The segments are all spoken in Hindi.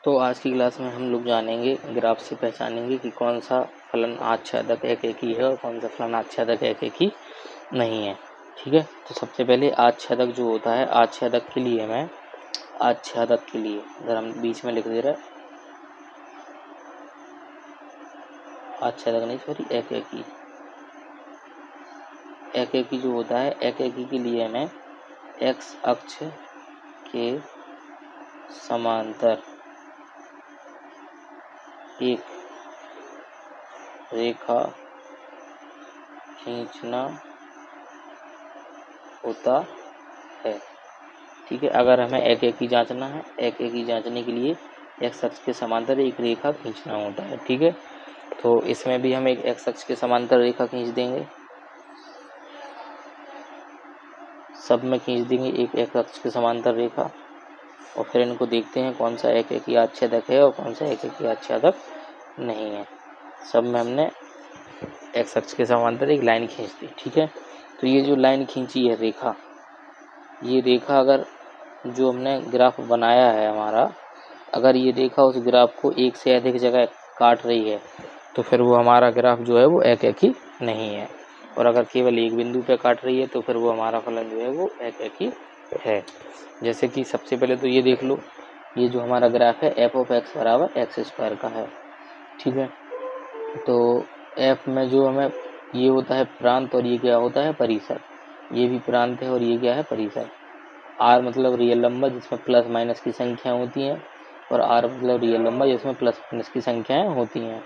तो आज की क्लास में हम लोग जानेंगे, ग्राफ से पहचानेंगे कि कौन सा फलन आच्छादक एक एकी है और कौन सा फलन आच्छादक एक एकी नहीं है। ठीक है, तो सबसे पहले आच्छादक जो होता है, आच्छादक के लिए मैं आच्छादक के लिए अगर हम बीच में लिख दे रहे आच्छादक नहीं सॉरी एक एकी जो होता है, एक एकी के लिए मैं एक्स अक्ष के समांतर एक रेखा खींचना होता है। ठीक है, अगर हमें एक एकी जांचना है, एक एकी जांचने के लिए एक्स अक्ष के समांतर एक रेखा खींचना होता है। ठीक है, तो इसमें भी हम एक एक्स अक्ष के समांतर रेखा खींच देंगे, सब में खींच देंगे एक एक्स अक्ष के समांतर रेखा और फिर इनको देखते हैं कौन सा एक एकी आच्छादक है और कौन सा एक एकी आच्छादक नहीं है। सब में हमने एक्स अक्ष के समांतर एक लाइन खींच दी। ठीक है, तो ये जो लाइन खींची है रेखा, ये रेखा अगर जो हमने ग्राफ बनाया है हमारा, अगर ये रेखा उस ग्राफ को एक से अधिक जगह काट रही है तो फिर वो हमारा ग्राफ जो है वो एक एकी नहीं है, और अगर केवल एक बिंदु पे काट रही है तो फिर वो हमारा फलन जो है वो एक एकी है। जैसे कि सबसे पहले तो ये देख लो, ये जो हमारा ग्राफ है एफ ऑफ एक्स बराबर एक्स स्क्वायर का है। ठीक है, तो एफ में जो हमें ये होता है प्रांत और ये क्या होता है परिसर, ये भी प्रांत है और ये क्या है परिसर। आर मतलब रियल नंबर जिसमें प्लस माइनस की संख्या होती हैं, और आर मतलब रियल नंबर जिसमें प्लस माइनस की संख्याएं होती हैं।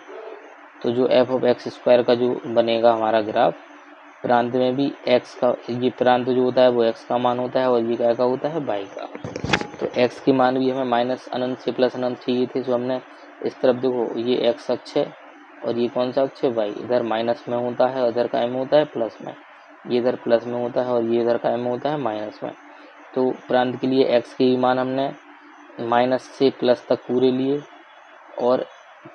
तो जो एफ ऑफ एक्स स्क्वायर का जो बनेगा हमारा ग्राफ, प्रांत में भी एक्स का, ये प्रांत जो होता है वो एक्स का मान होता है और ये क्या का होता है वाई का। तो एक्स की मान भी हमें माइनस अनंत से प्लस अनंत चाहिए थे, तो हमने इस तरफ देखो ये एक्स अक्ष है और ये कौन सा अक्ष है वाई, इधर माइनस में होता है, इधर का एम होता है प्लस में, ये इधर प्लस में होता है और ये इधर का एम होता है माइनस में। तो प्रांत के लिए एक्स के मान हमने माइनस से प्लस तक पूरे लिए, और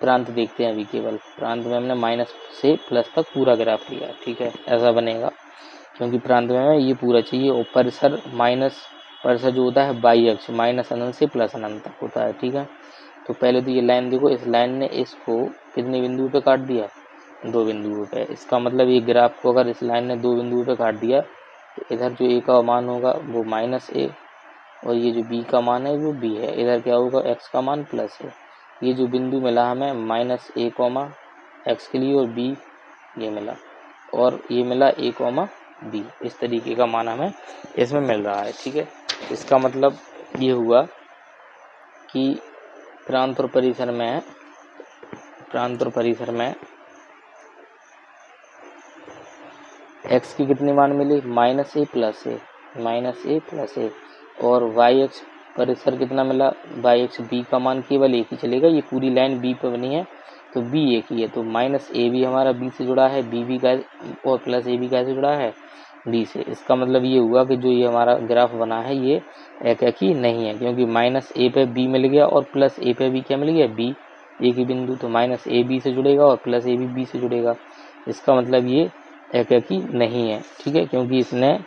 प्रांत देखते हैं अभी केवल प्रांत में हमने माइनस से प्लस तक पूरा ग्राफ लिया। ठीक है, ऐसा बनेगा क्योंकि प्रांत में ये पूरा चाहिए, और परिसर माइनस परिसर जो होता है बाई अक्ष माइनस अनंत से प्लस अनंत तक होता है। ठीक है, तो पहले तो ये लाइन देखो, इस लाइन ने इसको कितने बिंदुओं पे काट दिया, दो बिंदुओं पे। इसका मतलब ये ग्राफ को अगर इस लाइन ने दो बिंदुओं पे काट दिया तो इधर जो ए का मान होगा वो माइनस ए, और ये जो बी का मान है वो बी है, इधर क्या होगा एक्स का मान प्लस है। ये जो बिंदु मिला हमें माइनस ए कॉमा एक्स के लिए और बी ये मिला, और ये मिला ए कॉमा बी, इस तरीके का मान हमें इसमें मिल रहा है। ठीक है, इसका मतलब ये हुआ कि प्रांत और परिसर में एक्स की कितनी मान मिली माइनस ए प्लस ए, और वाई एक्स परिसर कितना मिला वाई एक्स बी का मान केवल एक ही चलेगा, ये पूरी लाइन बी पर बनी है तो बी एक ही है, तो माइनस ए भी हमारा बी से जुड़ा है, बी भी का और प्लस ए भी कैसे जुड़ा है बी से। इसका मतलब ये हुआ कि जो ये हमारा ग्राफ बना है ये एक एकी नहीं है, क्योंकि माइनस ए पे बी मिल गया और प्लस ए पे भी क्या मिल गया बी, एक ही बिंदु, तो माइनस ए बी से जुड़ेगा और प्लस ए भी बी से जुड़ेगा। इसका मतलब ये एक एकी नहीं है। ठीक है, क्योंकि इसने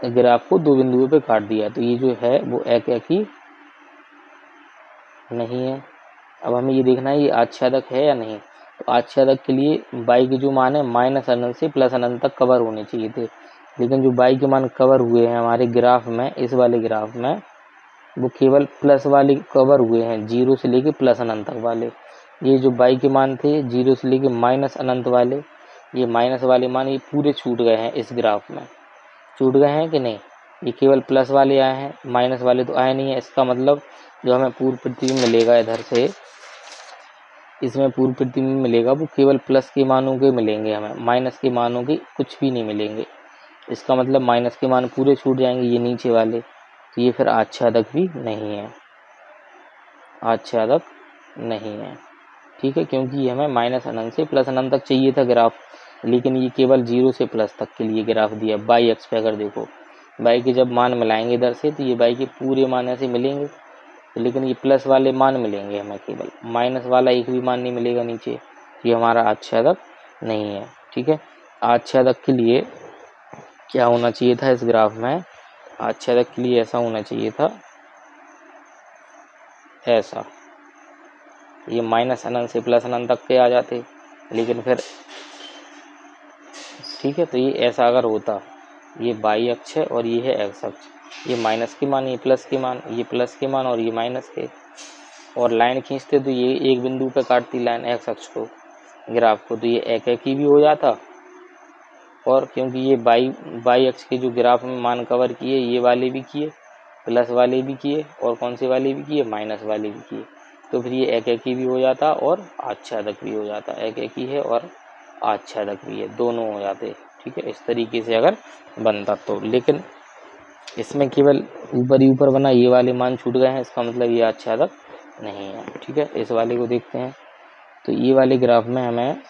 ग्राफ को दो बिंदुओं पे काट दिया, तो ये जो है वो एक एकी नहीं है। अब हमें ये देखना है ये आच्छादक है या नहीं। तो आच्छादक के लिए बाई के जो मान है माइनस अनंत से प्लस अनंत तक कवर होने चाहिए थे, लेकिन जो बाई के मान कवर हुए हैं हमारे ग्राफ में, इस वाले ग्राफ में वो केवल प्लस वाले कवर हुए हैं, जीरो से लेके प्लस अनंत तक वाले। ये जो बाई के मान थे जीरो से लेके माइनस अनंत वाले, ये माइनस वाले मान ये पूरे छूट गए हैं, इस ग्राफ में छूट गए हैं कि नहीं, ये केवल प्लस वाले आए हैं, माइनस वाले तो आए नहीं है। इसका मतलब जो हमें पूर्व प्रतिबिंब मिलेगा इधर से, इसमें पूर्व प्रतिबिंब मिलेगा वो केवल प्लस के मानों के मिलेंगे, हमें माइनस के मानों के कुछ भी नहीं मिलेंगे। इसका मतलब माइनस के मान पूरे छूट जाएंगे ये नीचे वाले, तो ये फिर आच्छादक भी नहीं है, आच्छादक नहीं है। ठीक है, क्योंकि हमें माइनस अनंत से प्लस अनंत तक चाहिए था ग्राफ, लेकिन ये केवल जीरो से प्लस तक के लिए ग्राफ दिया। बाई एक्स पे अगर देखो, बाई के जब मान मिलाएंगे इधर से तो ये बाई के पूरे मान ऐसे मिलेंगे, लेकिन ये प्लस वाले मान मिलेंगे हमें, केवल माइनस वाला एक भी मान नहीं मिलेगा नीचे, ये हमारा आच्छादक नहीं है। ठीक है, आच्छादक के लिए क्या होना चाहिए था इस ग्राफ में, आच्छादक के लिए ऐसा होना चाहिए था, ऐसा ये माइनस अनंत से प्लस अनंत तक के आ जाते, लेकिन फिर ठीक है। तो ये ऐसा अगर होता, ये वाई अक्ष है और ये है एक्स अक्ष, ये माइनस के मान, ये प्लस के मान, ये प्लस के मान और ये माइनस के, और लाइन खींचते तो ये एक बिंदु पे काटती लाइन एक्स अक्ष को, ग्राफ को, तो ये एक ही भी हो जाता। और क्योंकि ये बाई अक्ष के जो ग्राफ में मान कवर किए, ये वाले भी किए, प्लस वाले भी किए, और कौन से वाले भी किए, माइनस वाले भी किए, तो फिर ये एक ही भी हो जाता और आच्छादक भी हो जाता। एक ही है और आच्छादक भी है, दोनों हो जाते। ठीक है, इस तरीके से अगर बनता तो। लेकिन इसमें केवल ऊपर ही ऊपर बना, ये वाले मान छूट गए हैं, इसका मतलब ये आच्छादक नहीं है। ठीक है, इस वाले को देखते हैं। तो ये वाले ग्राफ में हमें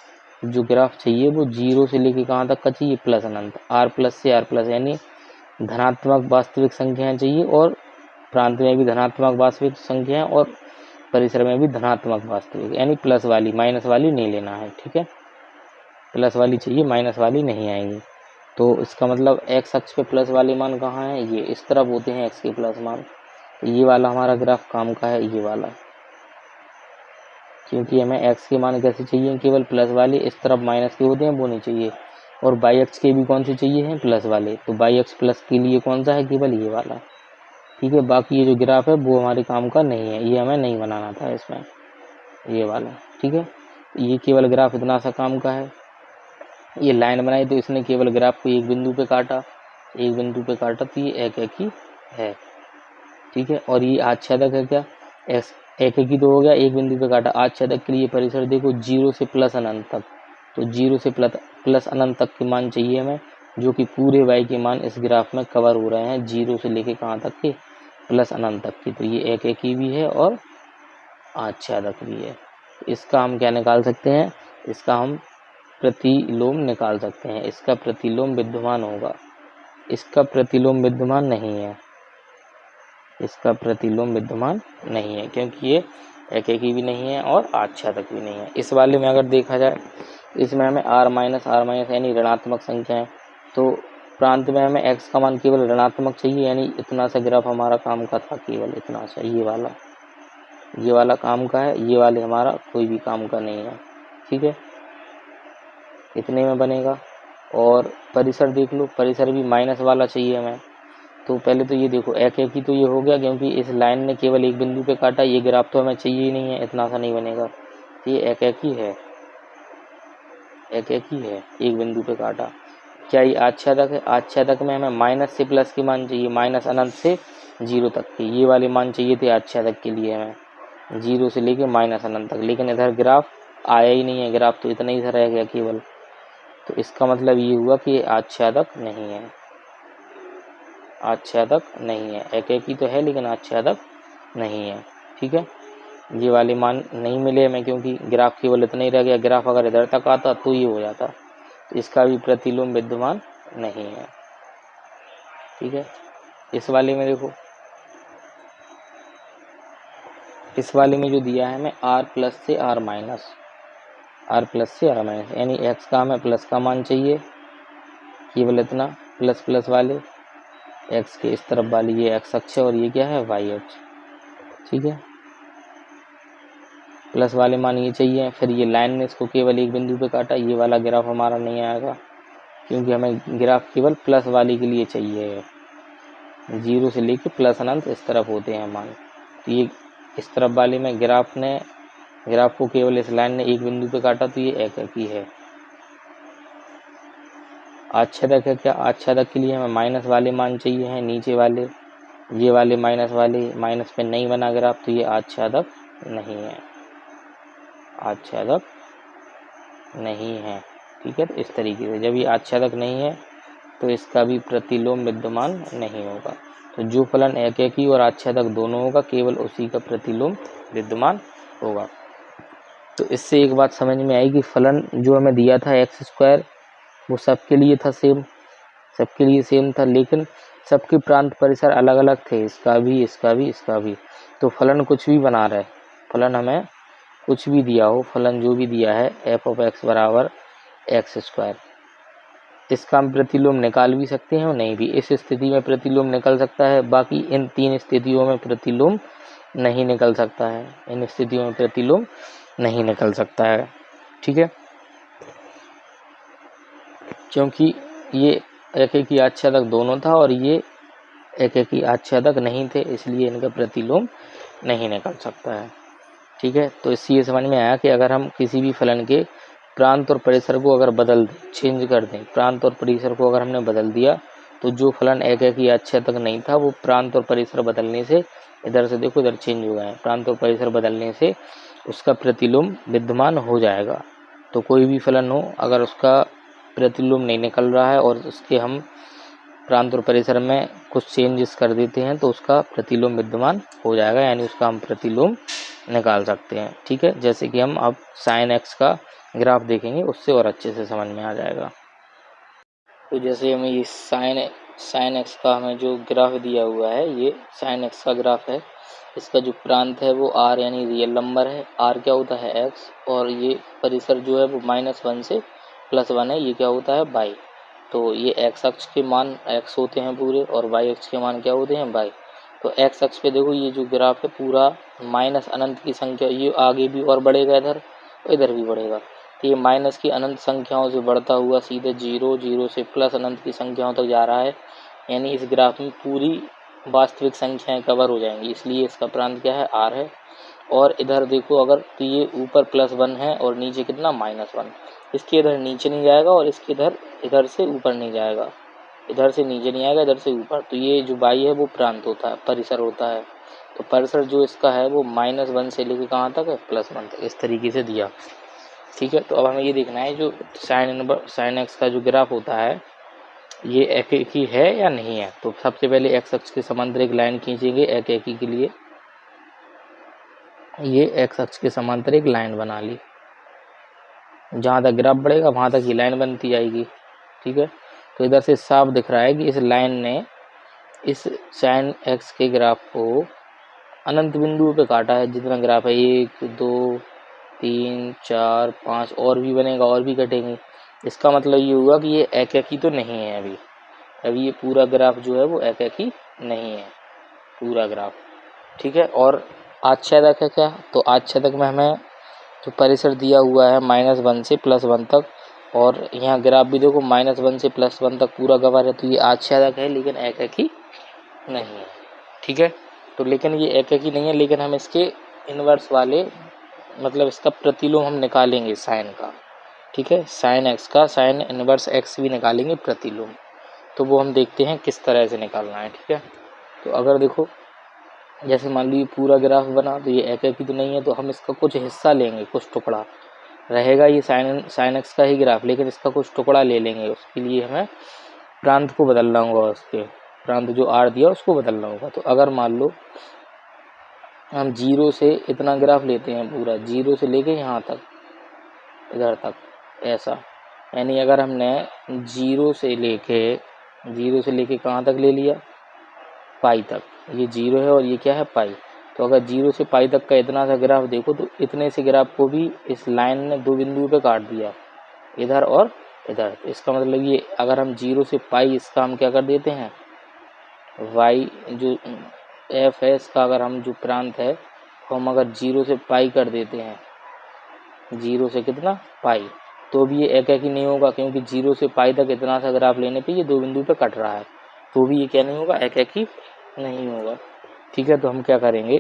जो ग्राफ चाहिए वो 0 से लेके कहाँ तक का चाहिए, प्लस अनंत, आर प्लस से आर प्लस, यानी धनात्मक वास्तविक संख्याएं चाहिए, और प्रांत में भी धनात्मक वास्तविक संख्याएं, और परिसर में भी धनात्मक वास्तविक, यानी प्लस वाली, माइनस वाली नहीं लेना है। ठीक है, प्लस वाली चाहिए, माइनस वाली नहीं आएंगी। तो इसका मतलब एक्स अक्ष पे प्लस वाले मान कहाँ हैं, ये इस तरफ होते हैं एक्स के प्लस मान। तो ये वाला हमारा ग्राफ काम का है, ये वाला, क्योंकि हमें एक्स के मान कैसे चाहिए, केवल प्लस वाले, इस तरफ माइनस के होते हैं वो नहीं चाहिए। और बाई अक्ष के भी कौन से चाहिए हैं, प्लस वाले, तो बाई अक्ष प्लस के लिए कौन सा है, केवल ये वाला। ठीक है, बाकी ये जो ग्राफ है वो हमारे काम का नहीं है, ये हमें नहीं बनाना था इसमें, ये वाला। ठीक है, ये केवल ग्राफ इतना सा काम का है। ये लाइन बनाई तो इसने केवल ग्राफ को एक बिंदु पे काटा, एक बिंदु पे काटा, तो ये एक ही है। ठीक है, और ये आच्छादक है क्या, एक ही तो हो गया, एक बिंदु पे काटा। आच्छादक के लिए परिसर देखो 0 से प्लस अनंत तक, तो 0 से प्लस अनंत तक के मान चाहिए हमें, जो कि पूरे वाई के मान इस ग्राफ में कवर हो रहे हैं, 0 से लेके कहाँ तक के, प्लस अनंत तक की। तो ये एक ही भी है और आच्छादक भी है। इसका हम क्या निकाल सकते हैं, इसका हम प्रतिलोम निकाल सकते हैं। इसका प्रतिलोम विद्यमान होगा, इसका प्रतिलोम विद्यमान नहीं है, इसका प्रतिलोम विद्यमान नहीं है, क्योंकि ये एक ही भी नहीं है और आच्छादक भी नहीं है। इस वाले में अगर देखा जाए, इसमें हमें आर माइनस यानी ऋणात्मक संख्या है, तो प्रांत में हमें एक्स का मान केवल ऋणात्मक चाहिए, यानी इतना सा ग्राफ हमारा काम का था, केवल इतना सा, ये वाला काम का है, ये वाले हमारा कोई भी काम का नहीं है। ठीक है, इतने में बनेगा। और परिसर देख लो, परिसर भी माइनस वाला चाहिए हमें। तो पहले तो ये देखो, एक ही तो ये हो गया, क्योंकि इस लाइन ने केवल एक बिंदु पे काटा, ये ग्राफ तो हमें चाहिए ही नहीं है, इतना सा नहीं बनेगा। ये एक ही है, एक ही है, एक बिंदु पे काटा। क्या ये आच्छादक है, आच्छादक में हमें माइनस से प्लस के मान चाहिए, माइनस अनंत से 0 तक के, ये वाले मान चाहिए थे आच्छादक के लिए हमें, 0 से लेके माइनस अनंत तक। लेकिन इधर ग्राफ आया ही नहीं है, ग्राफ तो इतना ही सा रह गया केवल। तो इसका मतलब ये हुआ कि ये आच्छादक नहीं है, आच्छादक नहीं है। एक ही तो है लेकिन आच्छादक नहीं है। ठीक है, ये वाले मान नहीं मिले हमें, क्योंकि ग्राफ केवल इतना ही रह गया। ग्राफ अगर इधर तक आता तो ये हो जाता, तो इसका भी प्रतिलोम विद्यमान नहीं है। ठीक है, इस वाले में देखो, इस वाले में जो दिया है हमें आर प्लस से आर माइनस, आर प्लस से आर माइनस, यानी एक्स का हमें प्लस का मान चाहिए, केवल इतना, प्लस प्लस वाले एक्स के इस तरफ वाली ये एक्स अक्ष है और ये क्या है, वाई अक्ष। ठीक है, प्लस वाले मान ये चाहिए। फिर ये लाइन ने इसको केवल एक बिंदु पे काटा, ये वाला ग्राफ हमारा नहीं आएगा, क्योंकि हमें ग्राफ केवल प्लस वाले के लिए चाहिए, 0 से लेके प्लस अनंत इस तरफ होते हैं मान। तो ये इस तरफ वाले में ग्राफ को केवल इस लाइन ने एक बिंदु पे काटा, तो ये एक ही है। आच्छादक है क्या, आच्छादक के लिए हमें माइनस वाले मान चाहिए हैं, नीचे वाले, ये वाले माइनस वाले, माइनस पे नहीं बना ग्राफ, तो ये आच्छादक नहीं है, आच्छादक नहीं है। ठीक है, तो इस तरीके से जब ये आच्छादक नहीं है तो इसका भी प्रतिलोम विद्यमान नहीं होगा। तो जो फलन एक ही और आच्छादक दोनों होगा, केवल उसी का प्रतिलोम विद्यमान होगा। तो इससे एक बात समझ में आई कि फलन जो हमें दिया था एक्स स्क्वायर, वो सबके लिए था सेम, सबके लिए सेम था, लेकिन सबके प्रांत परिसर अलग अलग थे, इसका भी, इसका भी, इसका भी। तो फलन कुछ भी बना रहे, फलन हमें कुछ भी दिया हो, फलन जो भी दिया है एफ ऑफ एक्स बराबर एक्स स्क्वायर, इसका हम प्रतिलोम निकाल भी सकते हैं और नहीं भी। इस स्थिति में प्रतिलोम निकल सकता है, बाकी इन तीन स्थितियों में प्रतिलोम नहीं निकल सकता है, इन स्थितियों में प्रतिलोम नहीं निकल सकता है। ठीक है, क्योंकि ये एक एक ही आच्छादक दोनों था और ये एक एक ही आच्छादक नहीं थे, इसलिए इनका प्रतिलोम नहीं निकल सकता है। ठीक है, तो इससे ये समझ में आया कि अगर हम किसी भी फलन के प्रांत और परिसर को अगर बदल दें, चेंज कर दें, प्रांत और परिसर को अगर हमने बदल दिया तो जो फलन एक एक ही आच्छादक नहीं था वो प्रांत और परिसर बदलने से इधर से देखो इधर चेंज हो गया है, प्रांत और परिसर बदलने से उसका प्रतिलोम विद्यमान हो जाएगा। तो कोई भी फलन हो अगर उसका प्रतिलोम नहीं निकल रहा है और उसके हम प्रांत और परिसर में कुछ चेंजेस कर देते हैं तो उसका प्रतिलोम विद्यमान हो जाएगा, यानी उसका हम प्रतिलोम निकाल सकते हैं। ठीक है, जैसे कि हम अब साइन एक्स का ग्राफ देखेंगे उससे और अच्छे से समझ में आ जाएगा। तो जैसे हमें ये साइन एक्स का हमें जो ग्राफ दिया हुआ है, ये साइन एक्स का ग्राफ है। इसका जो प्रांत है वो आर यानी रियल नंबर है, आर क्या होता है एक्स, और ये परिसर जो है वो -1 से +1 है, ये क्या होता है बाई। तो ये एक्स अक्ष के मान एक्स होते हैं पूरे और वाई अक्ष के मान क्या होते हैं बाई। तो एक्स अक्ष पे देखो ये जो ग्राफ है पूरा माइनस अनंत की संख्या, ये आगे भी और बढ़ेगा इधर और इधर भी बढ़ेगा। तो ये माइनस की अनंत संख्याओं से बढ़ता हुआ सीधे 0 से प्लस अनंत की संख्याओं तक जा रहा है, यानी इस ग्राफ में पूरी वास्तविक संख्याएं कवर हो जाएंगी, इसलिए इसका प्रांत क्या है आर है। और इधर देखो अगर तो ये ऊपर +1 है और नीचे कितना -1, इसके इधर नीचे नहीं जाएगा और इसके इधर से ऊपर नहीं जाएगा, इधर से नीचे नहीं आएगा इधर से ऊपर। तो ये जो बाई है वो प्रांत होता है, परिसर होता है। तो परिसर जो इसका है वो -1 से लेके कहाँ तक है +1 तक, इस तरीके से दिया। ठीक है, तो अब हमें ये देखना है जो साइन एक्स का जो ग्राफ होता है ये एक एक ही है या नहीं है। तो सबसे पहले एक्स अक्ष के समांतर एक लाइन खींचेंगे एक एक ही के लिए, ये एक्स अक्ष के समांतर एक लाइन बना ली, जहाँ तक ग्राफ बढ़ेगा वहाँ तक ये लाइन बनती जाएगी। ठीक है, तो इधर से साफ दिख रहा है कि इस लाइन ने इस साइन एक्स के ग्राफ को अनंत बिंदु पे काटा है। जितना ग्राफ है 1 2 3 4 5 और भी बनेगा और भी कटेंगे, इसका मतलब ये हुआ कि ये एक एक ही तो नहीं है अभी ये पूरा ग्राफ जो है वो एक एक ही नहीं है पूरा ग्राफ। ठीक है, और आच्छादक है क्या, तो आच्छादक में हमें जो परिसर दिया हुआ है -1 से +1 तक, और यहाँ ग्राफ भी देखो -1 से +1 तक पूरा कवर है, तो ये आच्छादक है लेकिन एक एक ही नहीं है। ठीक है, तो लेकिन ये एक एक ही नहीं है, लेकिन हम इसके इन्वर्स वाले मतलब इसका प्रतिलोम हम निकालेंगे साइन का। ठीक है, साइन एक्स का साइन इन्वर्स एक्स भी निकालेंगे प्रतिलोम, तो वो हम देखते हैं किस तरह से निकालना है। ठीक है, तो अगर देखो जैसे मान लीजिए पूरा ग्राफ बना तो ये एक एक ही तो नहीं है, तो हम इसका कुछ हिस्सा लेंगे, कुछ टुकड़ा रहेगा ये साइन एक्स का ही ग्राफ, लेकिन इसका कुछ टुकड़ा ले लेंगे। उसके लिए हमें प्रांत को बदलना होगा, उसके प्रांत जो आर दिया उसको बदलना होगा। तो अगर मान लो हम 0 से इतना ग्राफ लेते हैं, पूरा 0 से लेके यहाँ तक इधर तक ऐसा, यानी अगर हमने 0 से लेके कहाँ तक ले लिया पाई तक, ये 0 है और ये क्या है पाई। तो अगर 0 से पाई तक का इतना सा ग्राफ देखो तो इतने से ग्राफ को भी इस लाइन ने 2 बिंदुओं पे काट दिया, इधर और इधर। तो इसका मतलब ये अगर हम 0 से पाई इसका हम क्या कर देते हैं y जो f है इसका अगर हम जो प्रांत है तो हम अगर 0 से पाई कर देते हैं, 0 से कितना पाई, तो भी ये एक ही नहीं होगा, क्योंकि 0 से पाई तक इतना सा ग्राफ लेने पे ये 2 बिंदु पे कट रहा है, तो भी ये क्या नहीं होगा एक ही नहीं होगा। ठीक है, तो हम क्या करेंगे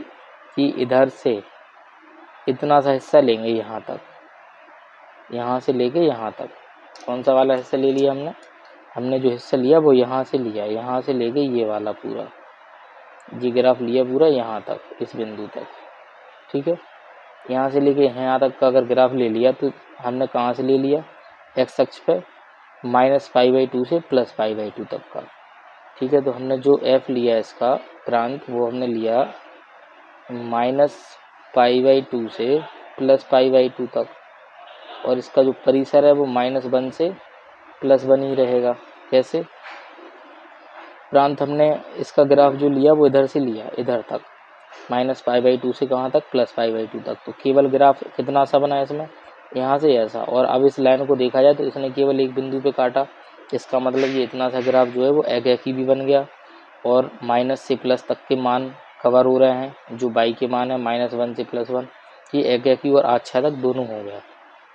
कि इधर से इतना सा हिस्सा लेंगे यहाँ तक, यहाँ से लेके यहाँ तक। कौन सा वाला हिस्सा ले लिया हमने जो हिस्सा लिया वो यहाँ से लिया, यहाँ से लेके ये वाला पूरा ये ग्राफ लिया पूरा यहाँ तक इस बिंदु तक। ठीक है, यहाँ से लेके यहाँ तक का अगर ग्राफ ले लिया तो हमने कहाँ से ले लिया एक्स अक्ष पे -π/2 से +π/2 तक का। ठीक है, तो हमने जो f लिया इसका प्रांत वो हमने लिया -π/2 से +π/2 तक, और इसका जो परिसर है वो -1 से +1 ही रहेगा। कैसे, प्रांत हमने इसका ग्राफ जो लिया वो इधर से लिया इधर तक -π/2 से कहाँ तक +π/2 तक, तो केवल ग्राफ कितना सा बना इसमें यहाँ से ऐसा। और अब इस लाइन को देखा जाए तो इसने केवल एक बिंदु पे काटा, इसका मतलब ये इतना सा ग्राफ जो है वो एक ही भी बन गया, और माइनस से प्लस तक के मान कवर हो रहे हैं। जो बाई के मान है -1 से +1, ये एकाकी और आच्छादक दोनों हो गया।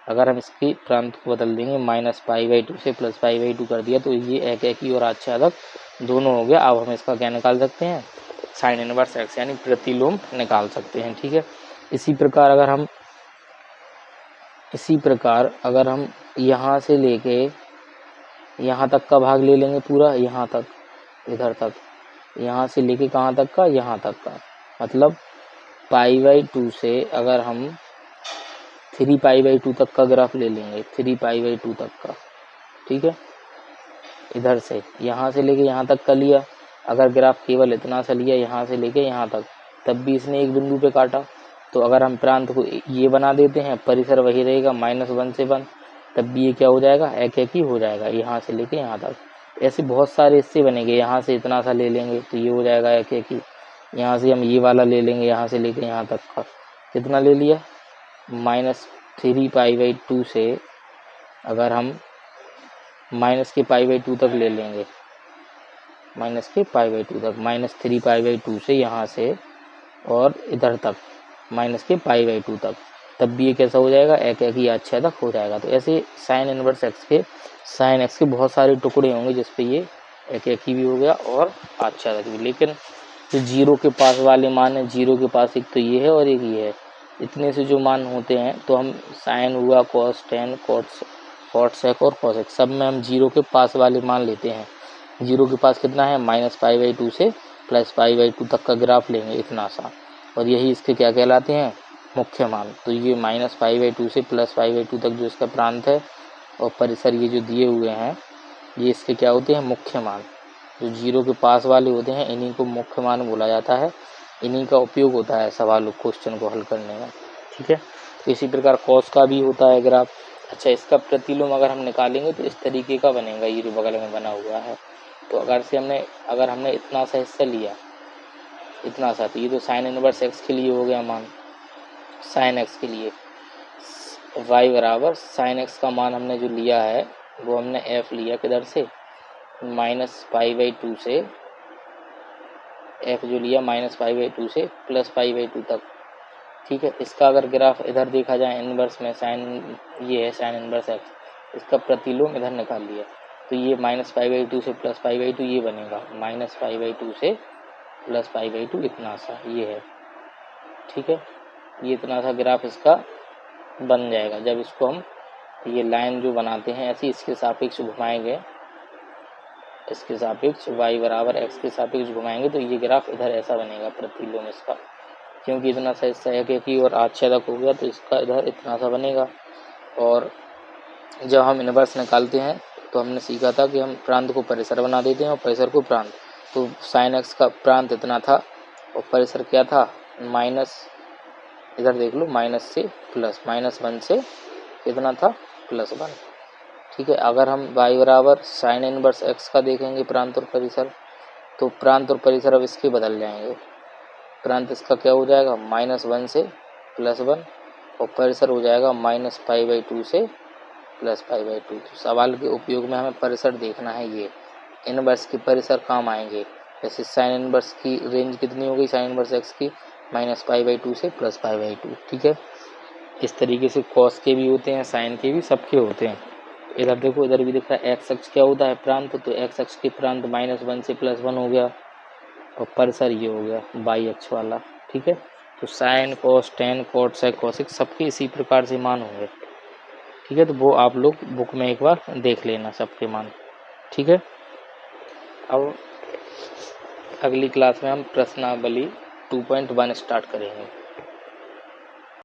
अगर हम इसकी प्रांत को बदल देंगे -π/2 से +π/2 कर दिया तो ये एकाकी और आच्छादक दोनों हो गया। अब हम इसका क्या निकाल सकते हैं, साइन इनवर्स x यानी प्रतिलोम निकाल सकते हैं। ठीक है, इसी प्रकार अगर हम यहाँ से लेके यहाँ तक का भाग ले लेंगे, पूरा यहाँ तक, इधर तक, यहाँ से लेके कहाँ तक का, यहाँ तक का, मतलब π/2 से अगर हम 3π/2 तक का ग्राफ ले लेंगे, 3π/2 तक का। ठीक है, इधर से यहाँ से लेके यहाँ तक का लिया। अगर ग्राफ केवल इतना सा लिया यहाँ से लेके यहाँ तक, तब भी इसने एक बिंदु पे काटा। तो अगर हम प्रांत को ये बना देते हैं, परिसर वही रहेगा -1 से 1, तब भी ये क्या हो जाएगा, एकाकी हो जाएगा यहाँ से लेके यहाँ तक। ऐसे बहुत सारे इससे बनेंगे। यहाँ से इतना सा ले लेंगे तो ये हो जाएगा एकाकी। यहाँ से हम ये वाला ले लेंगे, यहाँ से लेके यहाँ तक का, कितना ले लिया, -3π/2 से अगर हम -π/2 तक ले लेंगे, -π/2 तक, -3π/2 से यहाँ से और इधर तक -π/2 तक, तब भी ये कैसा हो जाएगा, एकाकी आच्छादक हो जाएगा। तो ऐसे साइन इनवर्स x के बहुत सारे टुकड़े होंगे जिस पे ये एकाकी भी हो गया और आच्छादक भी। लेकिन जो जीरो के पास वाले मान है, जीरो के पास एक तो ये है और एक ये है, इतने से जो मान होते हैं तो हम साइन हुआ, cos, tan, cot sec और cosec, सब में हम जीरो के पास वाले मान लेते हैं। जीरो के पास कितना है, -π/2 से +π/2 तक का ग्राफ लेंगे, इतना सा, और यही इसके क्या कहलाते हैं, मुख्य मान। तो ये -π/2 से +π/2 तक जो इसका प्रांत है और परिसर ये जो दिए हुए हैं, ये इसके क्या होते हैं, मुख्य मान। जो जीरो के पास वाले होते हैं इन्हीं को मुख्य मान बोला जाता है। इन्हीं का उपयोग होता है सवाल क्वेश्चन को हल करने में। ठीक है, तो इसी प्रकार कॉस का भी होता है ग्राफ। अच्छा, इसका प्रतिलोम अगर हम निकालेंगे तो इस तरीके का बनेगा, ये जो बगल में बना हुआ है। तो अगर हमने इतना सा हिस्सा लिया, इतना सा, तो ये तो साइन इनवर्स x के लिए हो गया मान, साइन x के लिए y बराबर साइन x का मान हमने जो लिया है वो हमने f लिया, किधर से, -π/2 से, f जो लिया -π/2 से +π/2 तक। ठीक है, इसका अगर ग्राफ इधर देखा जाए इनवर्स में, साइन ये है साइन इनवर्स x, इसका प्रतिलोम इधर निकाल लिया तो ये -π/2 से +π/2 ये बनेगा, -π/2 से +π/2 इतना सा ये है। ठीक है, ये इतना सा ग्राफ इसका बन जाएगा। जब इसको हम ये लाइन जो बनाते हैं ऐसे इसके सापेक्ष घुमाएंगे, इसके सापेक्ष y बराबर x के सापेक्ष घुमाएंगे तो ये ग्राफ इधर ऐसा बनेगा प्रतिलोम इसका, क्योंकि इतना सा हिस्सा एकाकी और आच्छादक हो गया तो इसका इधर इतना सा बनेगा। और जब हम इनवर्स निकालते हैं तो हमने सीखा था कि हम प्रांत को परिसर बना देते हैं और परिसर को प्रांत। तो साइन x का प्रांत इतना था और परिसर क्या था, माइनस, इधर देख लो, माइनस से प्लस, -1 से कितना था, +1। ठीक है, अगर हम y बराबर साइन इनवर्स x का देखेंगे प्रांत और परिसर, तो प्रांत और परिसर अब इसके बदल जाएंगे। प्रांत इसका क्या हो जाएगा, -1 से +1 और परिसर हो जाएगा -π/2 से +π/2। तो सवाल के उपयोग में हमें परिसर देखना है। ये इनवर्स के परिसर काम आएंगे। जैसे साइन इनवर्स की रेंज कितनी हो गई, साइन इनवर्स x की -π/2 से +π/2। ठीक है, इस तरीके से कॉस के भी होते हैं, साइन के भी, सबके होते हैं। इधर देखो, इधर भी दिख रहा है एक्स अक्ष क्या होता है, प्रांत। तो एक्स अक्ष के प्रांत -1 से +1 हो गया और परिसर ये हो गया वाई अक्ष वाला। ठीक है, तो साइन, कॉस, टेन, कॉट, सेक, कॉसेक सबके इसी प्रकार से मान होंगे। ठीक है, तो वो आप लोग बुक में एक बार देख लेना सबके मान। ठीक है, अब अगली क्लास में हम प्रश्नावली 2.1 स्टार्ट करेंगे।